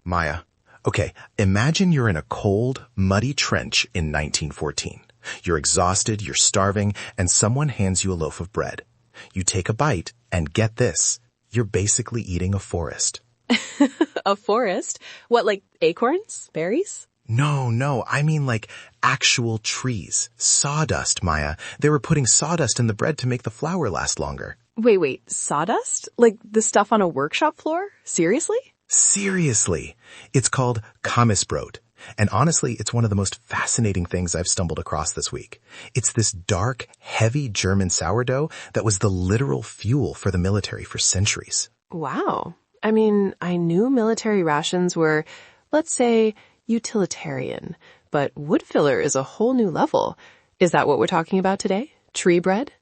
Maya, okay, imagine you're in a cold, muddy trench in 1914. You're exhausted, you're starving, and someone hands you a loaf of bread. You take a bite, and get this, you're basically eating a forest. A forest? What, like acorns? Berries? No, I mean like actual trees. Sawdust, Maya. They were putting sawdust in the bread to make the flour last longer. Wait, sawdust? Like the stuff on a workshop floor? Seriously? Seriously. It's called Kammisbrot. And honestly, it's one of the most fascinating things I've stumbled across this week. It's this dark, heavy German sourdough that was the literal fuel for the military for centuries. Wow. I mean, I knew military rations were, let's say, utilitarian, but wood filler is a whole new level. Is that what we're talking about today? Tree bread?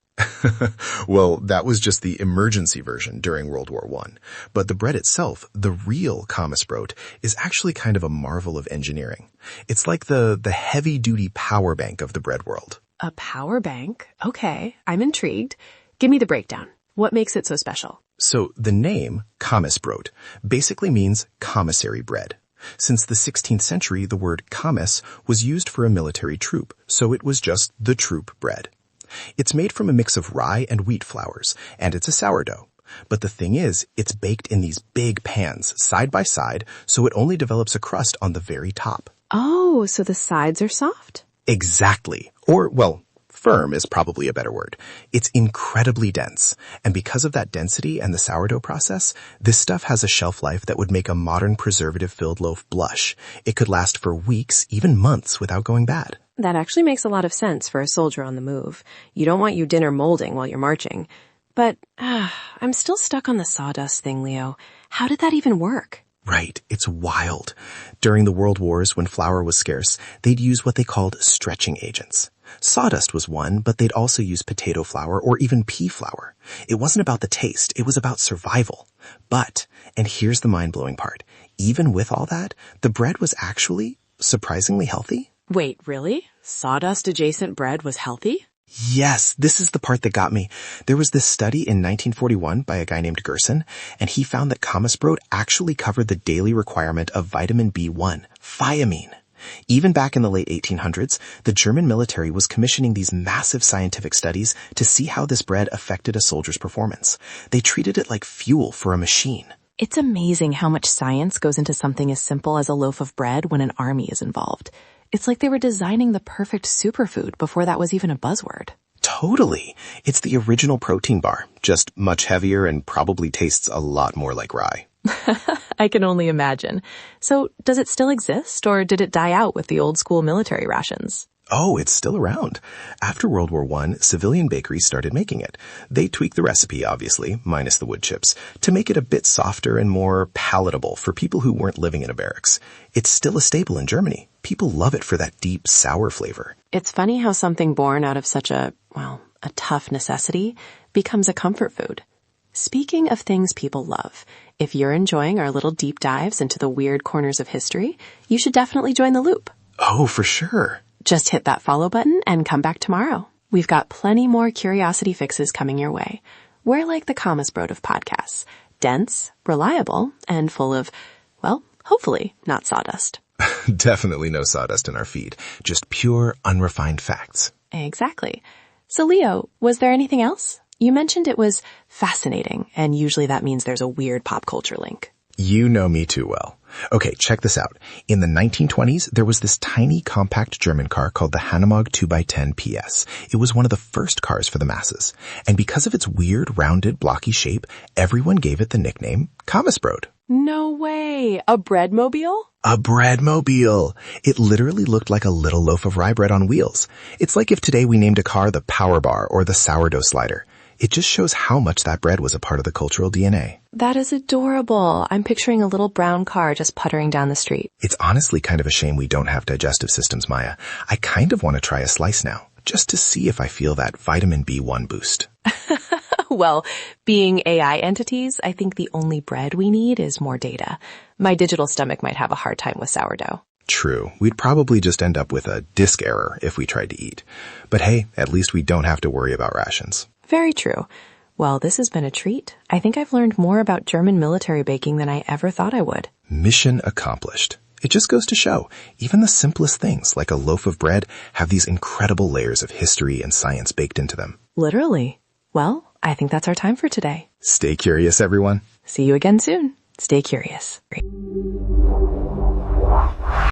Well, that was just the emergency version during World War I. But the bread itself, the real Kammisbrot, is actually kind of a marvel of engineering. It's like the heavy-duty power bank of the bread world. A power bank? Okay, I'm intrigued. Give me the breakdown. What makes it so special? So the name, Kammisbrot, basically means commissary bread. Since the 16th century, the word Kammis was used for a military troop, so it was just the troop bread. It's made from a mix of rye and wheat flours, and it's a sourdough. But the thing is, it's baked in these big pans, side by side, so it only develops a crust on the very top. Oh, so the sides are soft? Exactly. Or, well, firm is probably a better word. It's incredibly dense, and because of that density and the sourdough process, this stuff has a shelf life that would make a modern preservative-filled loaf blush. It could last for weeks, even months, without going bad. That actually makes a lot of sense for a soldier on the move. You don't want your dinner molding while you're marching. But I'm still stuck on the sawdust thing, Leo. How did that even work? Right, it's wild. During the World Wars, when flour was scarce, they'd use what they called stretching agents. Sawdust was one, but they'd also use potato flour or even pea flour. It wasn't about the taste, it was about survival. But, and here's the mind-blowing part, even with all that, the bread was actually surprisingly healthy. Wait, really? Sawdust-adjacent bread was healthy? Yes, this is the part that got me. There was this study in 1941 by a guy named Gerson, and he found that Kammisbrot actually covered the daily requirement of vitamin B1, thiamine. Even back in the late 1800s, the German military was commissioning these massive scientific studies to see how this bread affected a soldier's performance. They treated it like fuel for a machine. It's amazing how much science goes into something as simple as a loaf of bread when an army is involved. It's like they were designing the perfect superfood before that was even a buzzword. Totally. It's the original protein bar, just much heavier and probably tastes a lot more like rye. I can only imagine. So, does it still exist, or did it die out with the old-school military rations? Oh, it's still around. After World War I, civilian bakeries started making it. They tweaked the recipe, obviously, minus the wood chips, to make it a bit softer and more palatable for people who weren't living in a barracks. It's still a staple in Germany. People love it for that deep, sour flavor. It's funny how something born out of such a tough necessity becomes a comfort food. Speaking of things people love, if you're enjoying our little deep dives into the weird corners of history, you should definitely join the loop. Oh, for sure. Just hit that follow button and come back tomorrow. We've got plenty more curiosity fixes coming your way. We're like the Kammisbrot of podcasts. Dense, reliable, and full of, well, hopefully not sawdust. Definitely no sawdust in our feed. Just pure, unrefined facts. Exactly. So Leo, was there anything else? You mentioned it was fascinating, and usually that means there's a weird pop culture link. You know me too well. Okay, check this out. In the 1920s, there was this tiny compact German car called the Hanomag 2x10 PS. It was one of the first cars for the masses. And because of its weird, rounded, blocky shape, everyone gave it the nickname Kammisbrot. No way! A breadmobile? A breadmobile. It literally looked like a little loaf of rye bread on wheels. It's like if today we named a car the Power Bar or the Sourdough Slider. It just shows how much that bread was a part of the cultural DNA. That is adorable. I'm picturing a little brown car just puttering down the street. It's honestly kind of a shame we don't have digestive systems, Maya. I kind of want to try a slice now, just to see if I feel that vitamin B1 boost. Well, being AI entities, I think the only bread we need is more data. My digital stomach might have a hard time with sourdough. True. We'd probably just end up with a disk error if we tried to eat. But hey, at least we don't have to worry about rations. Very true. Well, this has been a treat. I think I've learned more about German military baking than I ever thought I would. Mission accomplished. It just goes to show, even the simplest things like a loaf of bread have these incredible layers of history and science baked into them. Literally. Well, I think that's our time for today. Stay curious, everyone. See you again soon. Stay curious.